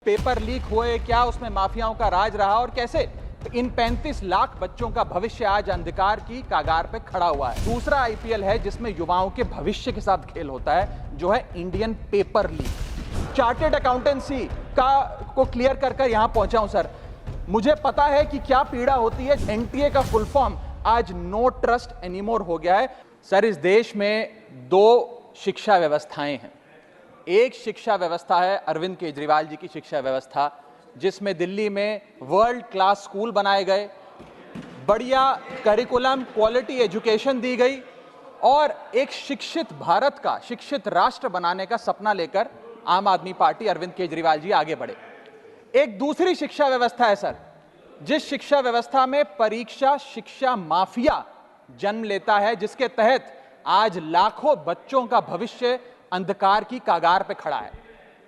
Paper leak हुए, क्या उसमें माफियाओं का राज रहा और कैसे इन 35 लाख बच्चों का भविष्य आज अंधकार की कागार पे खड़ा हुआ है। दूसरा आईपीएल है जिसमें युवाओं के भविष्य के साथ खेल होता है, जो है Indian paper leak. Chartered accountancy को क्लियर कर यहां पहुंचा हूं सर। मुझे पता है कि क्या पीड़ा होती है। एनटीए का फुल फॉर्म आज नो ट्रस्ट एनीमोर हो गया है। सर, इस देश में दो शिक्षा व्यवस्थाएं हैं। एक शिक्षा व्यवस्था है अरविंद केजरीवाल जी की शिक्षा व्यवस्था, जिसमें दिल्ली में वर्ल्ड क्लास स्कूल बनाए गए, बढ़िया करिकुलम, क्वालिटी एजुकेशन दी गई और एक शिक्षित भारत का, शिक्षित राष्ट्र बनाने का सपना लेकर आम आदमी पार्टी, अरविंद केजरीवाल जी आगे बढ़े। एक दूसरी शिक्षा व्यवस्था है सर, जिस शिक्षा व्यवस्था में परीक्षा शिक्षा माफिया जन्म लेता है, जिसके तहत आज लाखों बच्चों का भविष्य अंधकार की कागार पे खड़ा है।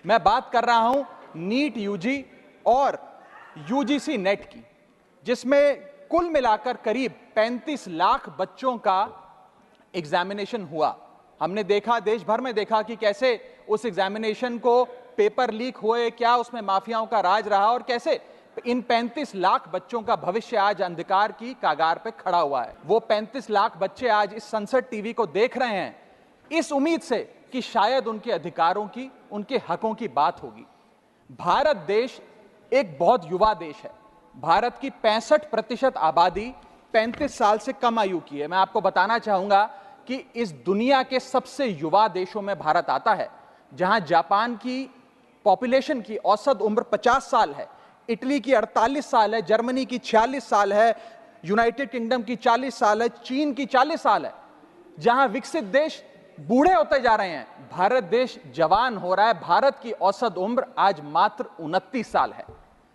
मैं बात कर रहा हूं नीट यूजी और यूजीसी नेट की, जिसमें कुल मिलाकर करीब 35 लाख बच्चों का एग्जामिनेशन हुआ। हमने देखा, देश भर में देखा कि कैसे उस एग्जामिनेशन को पेपर लीक हुए, क्या उसमें माफियाओं का राज रहा और कैसे इन 35 लाख बच्चों का भविष्य आज अंधकार की कागार पे खड़ा हुआ है। वो 35 लाख बच्चे आज इस संसद टीवी को देख रहे हैं इस उम्मीद से कि शायद उनके अधिकारों की, उनके हकों की बात होगी। भारत देश एक बहुत युवा देश है। भारत की 65% आबादी 35 साल से कम आयु की है। मैं आपको बताना चाहूंगा कि इस दुनिया के सबसे युवा देशों में भारत आता है, जहां जापान की पॉपुलेशन की औसत उम्र 50 साल है, इटली की 48 साल है, जर्मनी की 46 साल है, यूनाइटेड किंगडम की 40 साल है, चीन की 40 साल है। जहां विकसित देश बूढ़े होते जा रहे हैं, भारत देश जवान हो रहा है। भारत की औसत उम्र आज मात्र 29 साल है।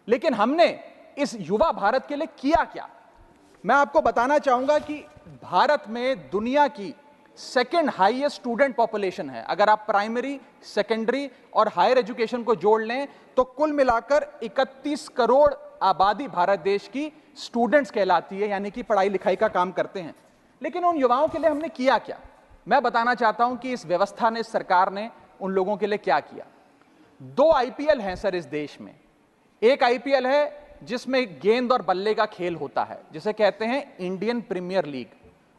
लेकिन हमने इस युवा भारत के लिए किया क्या? मैं आपको बताना चाहूंगा कि भारत में दुनिया की सेकेंड हाईएस्ट स्टूडेंट पॉपुलेशन है। अगर आप प्राइमरी, सेकेंडरी और हायर एजुकेशन को जोड़ लें तो कुल मिलाकर 31 करोड़ आबादी भारत देश की स्टूडेंट्स कहलाती है, यानी कि पढ़ाई लिखाई का काम करते हैं। लेकिन उन युवाओं के लिए हमने किया क्या? मैं बताना चाहता हूं कि इस व्यवस्था ने, इस सरकार ने उन लोगों के लिए क्या किया। 2 आईपीएल हैं सर इस देश में। एक आईपीएल है जिसमें गेंद और बल्ले का खेल होता है, जिसे कहते हैं इंडियन प्रीमियर लीग,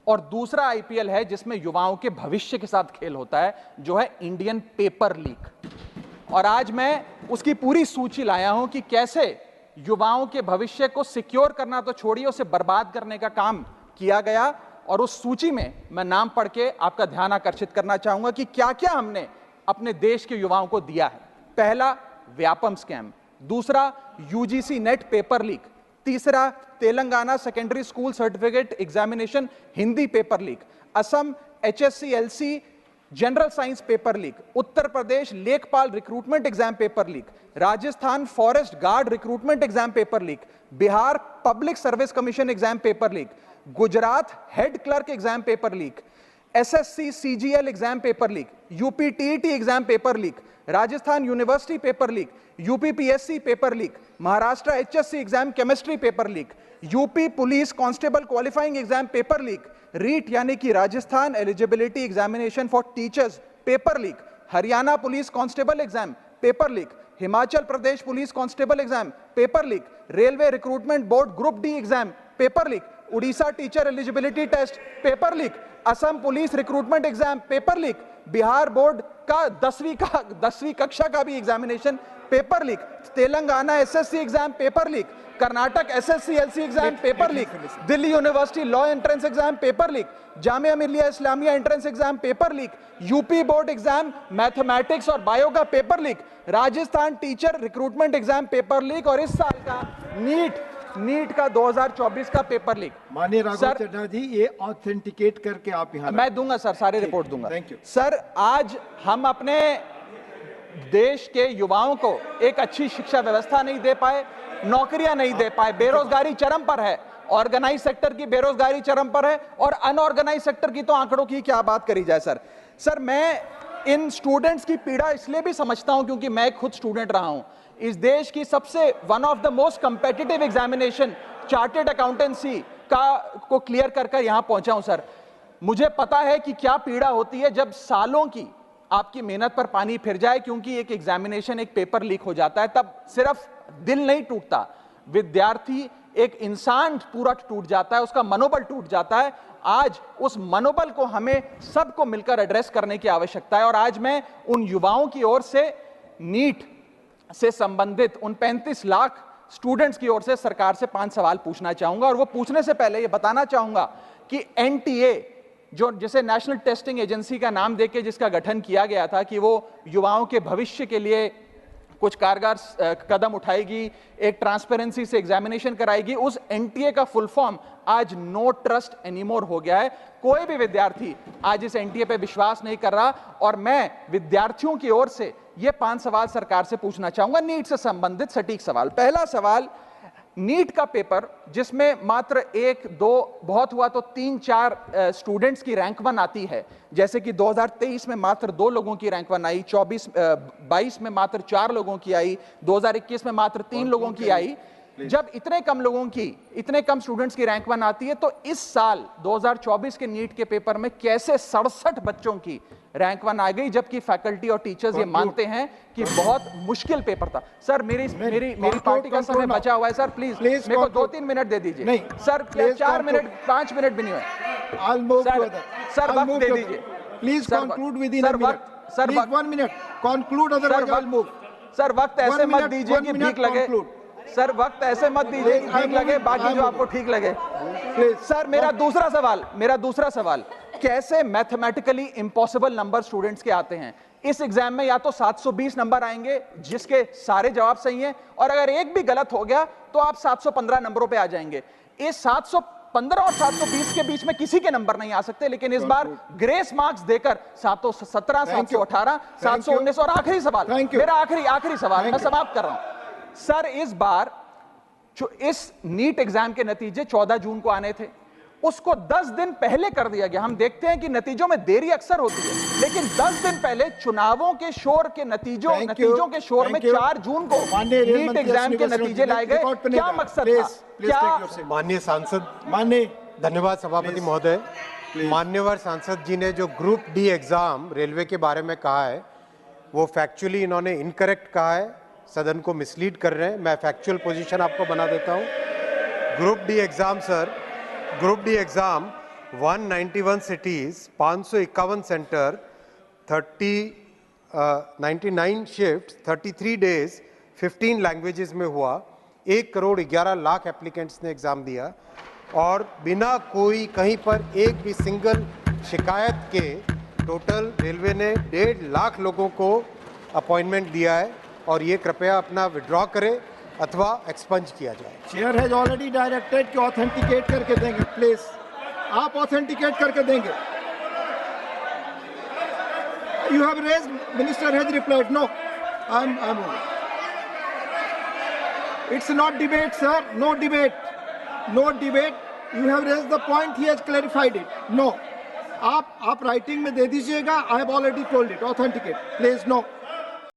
और दूसरा आईपीएल है जिसमें युवाओं के भविष्य के साथ खेल होता है, जो है इंडियन पेपर लीग। और आज मैं उसकी पूरी सूची लाया हूं कि कैसे युवाओं के भविष्य को सिक्योर करना तो छोड़िए, उसे बर्बाद करने का काम किया गया। और उस सूची में मैं नाम पढ़ के आपका ध्यान आकर्षित करना चाहूंगा कि क्या क्या हमने अपने देश के युवाओं को दिया है। पहला, व्यापम स्कैम। दूसरा, यूजीसी नेट पेपर लीक। तीसरा, Telangana secondary school certificate examination Hindi paper leak. Assam HSC-LC general science paper leak. Uttar Pradesh लेखपाल recruitment exam paper leak. Rajasthan forest guard recruitment exam paper leak. Bihar public service commission exam paper leak. Gujarat head clerk exam paper leak. SSC CGL exam paper leak. UP TET exam paper leak. Rajasthan university paper leak. UP PSC paper leak. Maharashtra HSC exam chemistry paper leak. UP police constable qualifying exam paper leak. REET यानी कि Rajasthan eligibility examination for teachers paper leak. Haryana police constable exam paper leak. Himachal Pradesh police constable exam paper leak. Railway recruitment board group D exam paper leak. Orissa teacher eligibility test paper leak. Assam police recruitment exam paper leak. Bihar board का 10वीं कक्षा का भी examination paper leak. Telangana SSC exam paper leak. Karnataka SSC-LC exam paper leak. Delhi university law entrance exam paper leak. Jamia Millia Islamia entrance exam paper leak. UP board exam mathematics और bio का paper leak. Rajasthan teacher recruitment exam paper leak. और इस साल का NEET का 2024 का paper leak. माननीय राघव चड्ढा जी, ये ऑथेंटिकेट करके आप यहाँ मैं दूंगा सर, सारी रिपोर्ट दूंगा। Thank you sir. आज हम अपने देश के युवाओं को एक अच्छी शिक्षा व्यवस्था नहीं दे पाए, नौकरियां नहीं दे पाए, बेरोजगारी चरम पर है, ऑर्गेनाइज सेक्टर की बेरोजगारी चरम पर है और अनऑर्गेनाइज सेक्टर की तो आंकड़ों की क्या बात करी जाए। सर मैं इन स्टूडेंट्स की पीड़ा इसलिए भी समझता हूं क्योंकि मैं खुद स्टूडेंट रहा हूं। इस देश की सबसे one of the most competitive examination chartered accountancy को क्लियर कर यहां पहुंचा हूं सर। मुझे पता है कि क्या पीड़ा होती है जब सालों की आपकी मेहनत पर पानी फिर जाए क्योंकि एक एग्जामिनेशन, एक पेपर लीक हो जाता है, तब सिर्फ दिल नहीं टूटता, विद्यार्थी, एक इंसान पूरा टूट जाता है, उसका मनोबल टूट जाता है। आज उस मनोबल को हमें सबको मिलकर एड्रेस करने की आवश्यकता है। और आज मैं उन युवाओं की ओर से, नीट से संबंधित उन 35 लाख स्टूडेंट्स की ओर से सरकार से 5 सवाल पूछना चाहूंगा। और वो पूछने से पहले ये बताना चाहूंगा कि एनटीए, जो जिसे नेशनल टेस्टिंग एजेंसी का नाम देके जिसका गठन किया गया था कि वो युवाओं के भविष्य के लिए कुछ कारगर कदम उठाएगी, एक ट्रांसपेरेंसी से एग्जामिनेशन कराएगी, उस एनटीए का फुल फॉर्म आज नो ट्रस्ट एनीमोर हो गया है। कोई भी विद्यार्थी आज इस एनटीए पे विश्वास नहीं कर रहा। और मैं विद्यार्थियों की ओर से ये 5 सवाल सरकार से पूछना चाहूंगा, नीट से संबंधित सटीक सवाल। पहला सवाल, नीट का पेपर जिसमें मात्र 1-2, बहुत हुआ तो 3-4 स्टूडेंट्स की रैंक 1 आती है, जैसे कि 2023 में मात्र 2 लोगों की रैंक 1 आई, 22 में मात्र 4 लोगों की आई, 2021 में मात्र 3 लोगों की आई। जब इतने कम स्टूडेंट्स की रैंक 1 आती है, तो इस साल 2024 के नीट के पेपर में कैसे 67 बच्चों की रैंक 1 आ गई, जबकि फैकल्टी और टीचर्स ये मानते हैं कि बहुत मुश्किल पेपर था। सर, मेरी पार्टी का समय बचा हुआ है सर, प्लीज मेरे को 2-3 मिनट दे दीजिए। नहीं सर, 4 मिनट, 5 मिनट भी नहीं हुए सर, वक्त दे दीजिए please. Conclude with in sir 1 minute conclude, otherwise I will move. Sir, वक्त ऐसे मत दीजिए कि ठीक लगे सर, वक्त ऐसे मत दीजिए कि ठीक लगे, बाकी जो आपको ठीक लगे। सर, मेरा दूसरा सवाल, कैसे मैथमेटिकली इम्पॉसिबल नंबर स्टूडेंट्स के आते हैं? इस एग्जाम में या तो 720 नंबर आएंगे जिसके सारे जवाब सही हैं, और अगर एक भी गलत हो गया तो आप 715 नंबरों पे आ जाएंगे। इस 715 और 720 के बीच में किसी के नंबर नहीं आ सकते, लेकिन इस बार ग्रेस मार्क्स देकर 717, 718, 719। और आखिरी सवाल, मेरा आखिरी सवाल, मैं समाप्त कर रहा हूं सर। इस बार जो इस नीट एग्जाम के नतीजे 14 जून को आने थे, उसको 10 दिन पहले कर दिया गया। हम देखते हैं कि नतीजों में देरी अक्सर होती है, लेकिन 10 दिन पहले चुनावों के शोर के नतीजों के शोर में 4 जून को नीट एग्जाम के नतीजे लाए गए। क्या मकसद था? क्या माननीय सांसद, धन्यवाद सभापति महोदय। मान्यवर सांसद जी ने जो ग्रुप डी एग्जाम रेलवे के बारे में कहा है, वो फैक्चुअली इन्होंने इनकरेक्ट कहा है, सदन को मिसलीड कर रहे हैं। मैं फैक्चुअल पोजीशन आपको बना देता हूं। Group D exam sir, group D exam 191 cities, 551 centre, 99 shift, 33 days, 15 languages में हुआ। 1,11,00,000 एप्लीकेंट्स ने एग्जाम दिया, और बिना कोई कहीं पर एक भी सिंगल शिकायत के टोटल रेलवे ने 1.5 लाख लोगों को अपॉइंटमेंट दिया है। और ये कृपया अपना विड्रॉ करें अथवा एक्सपंज किया जाए। चेयर हैज ऑलरेडी डायरेक्टेड कि ऑथेंटिकेट करके देंगे, प्लीज आप ऑथेंटिकेट करके देंगे। You have raised, minister has replied, no I am it's not debate sir, no debate. You have raised the point, he has clarified it. No, आप writing में दे दीजिएगा। I have already told it, authenticate please. No,